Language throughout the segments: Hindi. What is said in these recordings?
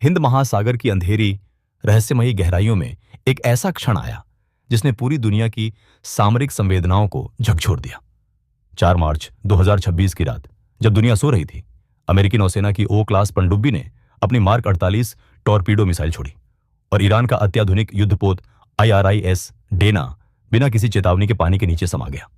हिंद महासागर की अंधेरी रहस्यमयी गहराइयों में एक ऐसा क्षण आया जिसने पूरी दुनिया की सामरिक संवेदनाओं को झकझोर दिया। 4 मार्च 2026 की रात जब दुनिया सो रही थी, अमेरिकी नौसेना की ओ क्लास पनडुब्बी ने अपनी मार्क 48 टॉर्पीडो मिसाइल छोड़ी और ईरान का अत्याधुनिक युद्धपोत IRIS डेना बिना किसी चेतावनी के पानी के नीचे समा गया।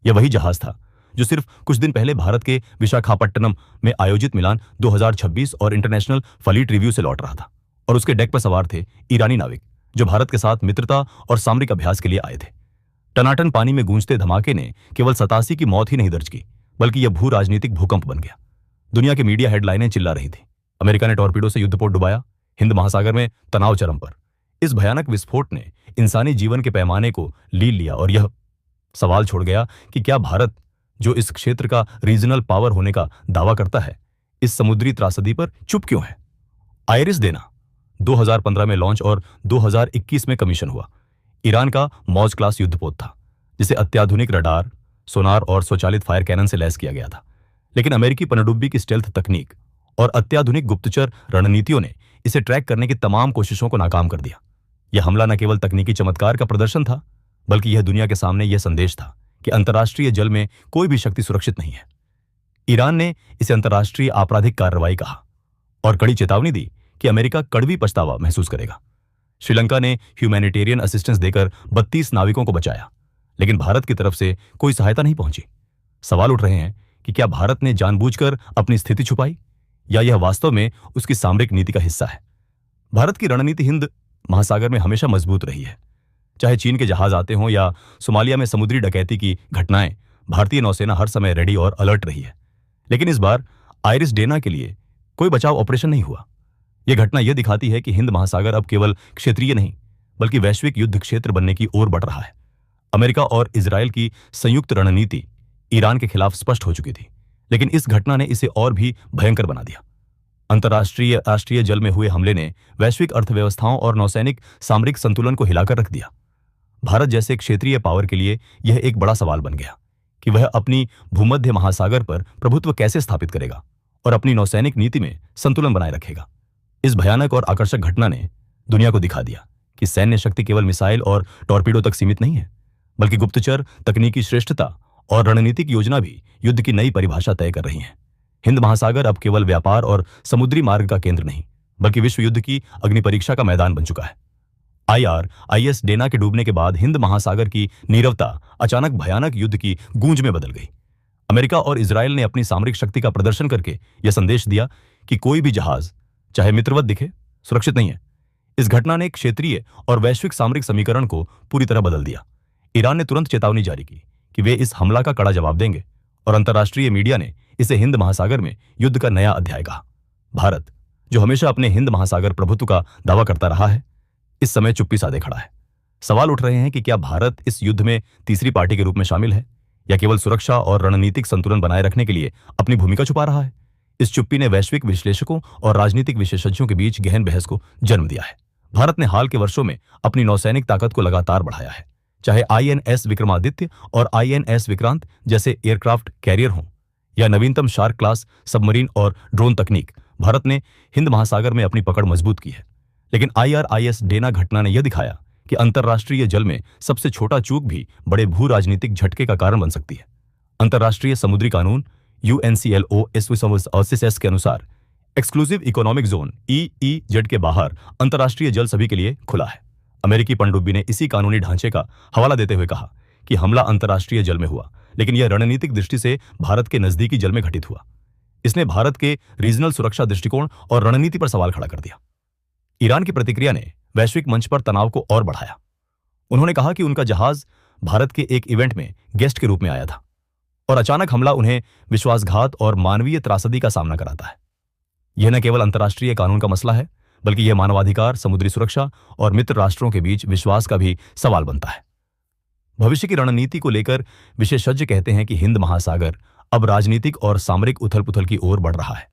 यह वही जहाज था जो सिर्फ कुछ दिन पहले भारत के विशाखापट्टनम में आयोजित मिलान 2026 और इंटरनेशनल फ्लीट रिव्यू से लौट रहा था, और उसके डेक पर सवार थे ईरानी नाविक जो भारत के साथ मित्रता और सामरिक अभ्यास के लिए आए थे। टनाटन पानी में गूंजते धमाके ने केवल 87 की मौत ही नहीं दर्ज की, बल्कि यह भू राजनीतिक भूकंप बन गया। दुनिया के मीडिया हेडलाइनें चिल्ला रही थी, अमेरिका ने टॉर्पीडो से युद्धपोत डुबाया, हिंद महासागर में तनाव चरम पर। इस भयानक विस्फोट ने इंसानी जीवन के पैमाने को लील लिया और यह सवाल छोड़ गया कि क्या भारत, जो इस क्षेत्र का रीजनल पावर होने का दावा करता है, इस समुद्री त्रासदी पर चुप क्यों है। आइरिस डेना 2015 में लॉन्च और 2021 में कमीशन हुआ। ईरान का मौज क्लास युद्धपोत था जिसे अत्याधुनिक रडार, सोनार और स्वचालित फायर कैनन से लैस किया गया था। लेकिन अमेरिकी पनडुब्बी की स्टेल्थ तकनीक और अत्याधुनिक गुप्तचर रणनीतियों ने इसे ट्रैक करने की तमाम कोशिशों को नाकाम कर दिया। यह हमला न केवल तकनीकी चमत्कार का प्रदर्शन था, बल्कि यह दुनिया के सामने यह संदेश था कि अंतर्राष्ट्रीय जल में कोई भी शक्ति सुरक्षित नहीं है। ईरान ने इसे अंतर्राष्ट्रीय आपराधिक कार्रवाई कहा और कड़ी चेतावनी दी कि अमेरिका कड़वी पछतावा महसूस करेगा। श्रीलंका ने ह्यूमैनिटेरियन असिस्टेंस देकर 32 नाविकों को बचाया, लेकिन भारत की तरफ से कोई सहायता नहीं पहुंची। सवाल उठ रहे हैं कि क्या भारत ने जानबूझकर अपनी स्थिति छुपाई, या यह वास्तव में उसकी सामरिक नीति का हिस्सा है। भारत की रणनीति हिंद महासागर में हमेशा मजबूत रही है। चाहे चीन के जहाज आते हों या सोमालिया में समुद्री डकैती की घटनाएं, भारतीय नौसेना हर समय रेडी और अलर्ट रही है। लेकिन इस बार आइरिस डेना के लिए कोई बचाव ऑपरेशन नहीं हुआ। यह घटना यह दिखाती है कि हिंद महासागर अब केवल क्षेत्रीय नहीं, बल्कि वैश्विक युद्ध क्षेत्र बनने की ओर बढ़ रहा है। अमेरिका और इजरायल की संयुक्त रणनीति ईरान के खिलाफ स्पष्ट हो चुकी थी, लेकिन इस घटना ने इसे और भी भयंकर बना दिया। अंतर्राष्ट्रीय राष्ट्रीय जल में हुए हमले ने वैश्विक अर्थव्यवस्थाओं और नौसैनिक सामरिक संतुलन को हिलाकर रख दिया। भारत जैसे क्षेत्रीय पावर के लिए यह एक बड़ा सवाल बन गया कि वह अपनी भूमध्य महासागर पर प्रभुत्व कैसे स्थापित करेगा और अपनी नौसैनिक नीति में संतुलन बनाए रखेगा। इस भयानक और आकर्षक घटना ने दुनिया को दिखा दिया कि सैन्य शक्ति केवल मिसाइल और टॉर्पीडो तक सीमित नहीं है, बल्कि गुप्तचर, तकनीकी श्रेष्ठता और रणनीतिक योजना भी युद्ध की नई परिभाषा तय कर रही हैं। हिंद महासागर अब केवल व्यापार और समुद्री मार्ग का केंद्र नहीं, बल्कि विश्व युद्ध की अग्नि परीक्षा का मैदान बन चुका है। IRIS डेना के डूबने के बाद हिंद महासागर की नीरवता अचानक भयानक युद्ध की गूंज में बदल गई। अमेरिका और इजरायल ने अपनी सामरिक शक्ति का प्रदर्शन करके यह संदेश दिया कि कोई भी जहाज, चाहे मित्रवत दिखे, सुरक्षित नहीं है। इस घटना ने क्षेत्रीय और वैश्विक सामरिक समीकरण को पूरी तरह बदल दिया। ईरान ने तुरंत चेतावनी जारी की कि वे इस हमला का कड़ा जवाब देंगे, और अंतर्राष्ट्रीय मीडिया ने इसे हिंद महासागर में युद्ध का नया अध्याय कहा। भारत, जो हमेशा अपने हिंद महासागर प्रभुत्व का दावा करता रहा है, इस समय चुप्पी साधे खड़ा है। सवाल उठ रहे हैं कि क्या भारत इस युद्ध में तीसरी पार्टी के रूप में शामिल है, या केवल सुरक्षा और रणनीतिक संतुलन बनाए रखने के लिए अपनी भूमिका छुपा रहा है। इस चुप्पी ने वैश्विक विश्लेषकों और राजनीतिक विशेषज्ञों के बीच गहन बहस को जन्म दिया है। भारत ने हाल के वर्षों में अपनी नौसैनिक ताकत को लगातार बढ़ाया है। चाहे INS विक्रमादित्य और INS विक्रांत जैसे एयरक्राफ्ट कैरियर हों, या नवीनतम शार्क क्लास सबमरीन और ड्रोन तकनीक, भारत ने हिंद महासागर में अपनी पकड़ मजबूत की है। लेकिन IRIS डेना घटना ने यह दिखाया कि अंतर्राष्ट्रीय जल में सबसे छोटा चूक भी बड़े भू राजनीतिक झटके का कारण बन सकती है। अंतर्राष्ट्रीय समुद्री कानून UNCLOS के अनुसार एक्सक्लूसिव इकोनॉमिक जोन EEZ के बाहर अंतर्राष्ट्रीय जल सभी के लिए खुला है। अमेरिकी पनडुब्बी ने इसी कानूनी ढांचे का हवाला देते हुए कहा कि हमला अंतर्राष्ट्रीय जल में हुआ, लेकिन यह रणनीतिक दृष्टि से भारत के नजदीकी जल में घटित हुआ। इसने भारत के रीजनल सुरक्षा दृष्टिकोण और रणनीति पर सवाल खड़ा कर दिया। ईरान की प्रतिक्रिया ने वैश्विक मंच पर तनाव को और बढ़ाया। उन्होंने कहा कि उनका जहाज भारत के एक इवेंट में गेस्ट के रूप में आया था, और अचानक हमला उन्हें विश्वासघात और मानवीय त्रासदी का सामना कराता है। यह न केवल अंतर्राष्ट्रीय कानून का मसला है, बल्कि यह मानवाधिकार, समुद्री सुरक्षा और मित्र राष्ट्रों के बीच विश्वास का भी सवाल बनता है। भविष्य की रणनीति को लेकर विशेषज्ञ कहते हैं कि हिंद महासागर अब राजनीतिक और सामरिक उथल पुथल की ओर बढ़ रहा है।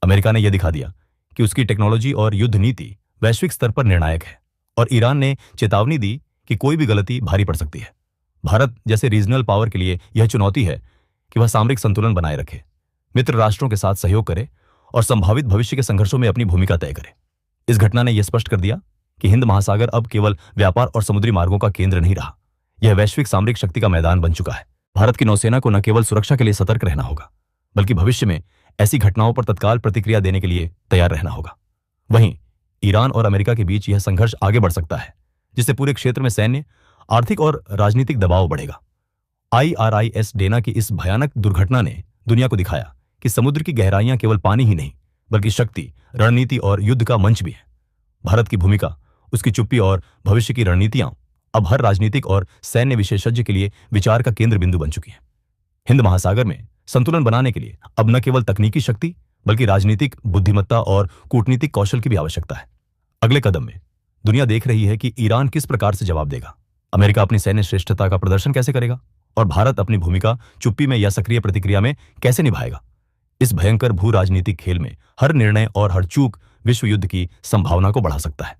अमेरिका ने यह दिखा दिया कि उसकी टेक्नोलॉजी और युद्ध नीति वैश्विक स्तर पर निर्णायक है, और ईरान ने चेतावनी दी कि कोई भी गलती भारी पड़ सकती है। भारत जैसे रीजनल पावर के लिए यह चुनौती है कि वह सामरिक संतुलन बनाए रखे, मित्र राष्ट्रों के साथ सहयोग करे और संभावित भविष्य के संघर्षों में अपनी भूमिका तय करे। इस घटना ने यह स्पष्ट कर दिया कि हिंद महासागर अब केवल व्यापार और समुद्री मार्गों का केंद्र नहीं रहा, यह वैश्विक सामरिक शक्ति का मैदान बन चुका है। भारत की नौसेना को न केवल सुरक्षा के लिए सतर्क रहना होगा, बल्कि भविष्य में ऐसी घटनाओं पर तत्काल प्रतिक्रिया देने के लिए तैयार रहना होगा। वहीं ईरान और अमेरिका के बीच यह संघर्ष आगे बढ़ सकता है, जिससे पूरे क्षेत्र में सैन्य, आर्थिक और राजनीतिक दबाव बढ़ेगा। IRIS डेना की इस भयानक दुर्घटना ने दुनिया को दिखाया कि समुद्र की गहराइयां केवल पानी ही नहीं, बल्कि शक्ति, रणनीति और युद्ध का मंच भी है। भारत की भूमिका, उसकी चुप्पी और भविष्य की रणनीतियां अब हर राजनीतिक और सैन्य विशेषज्ञ के लिए विचार का केंद्र बिंदु बन चुकी है। हिंद महासागर में संतुलन बनाने के लिए अब न केवल तकनीकी शक्ति, बल्कि राजनीतिक बुद्धिमत्ता और कूटनीतिक कौशल की भी आवश्यकता है। अगले कदम में दुनिया देख रही है कि ईरान किस प्रकार से जवाब देगा, अमेरिका अपनी सैन्य श्रेष्ठता का प्रदर्शन कैसे करेगा और भारत अपनी भूमिका चुप्पी में या सक्रिय प्रतिक्रिया में कैसे निभाएगा। इस भयंकर भू राजनीतिक खेल में हर निर्णय और हर चूक विश्व युद्ध की संभावना को बढ़ा सकता है।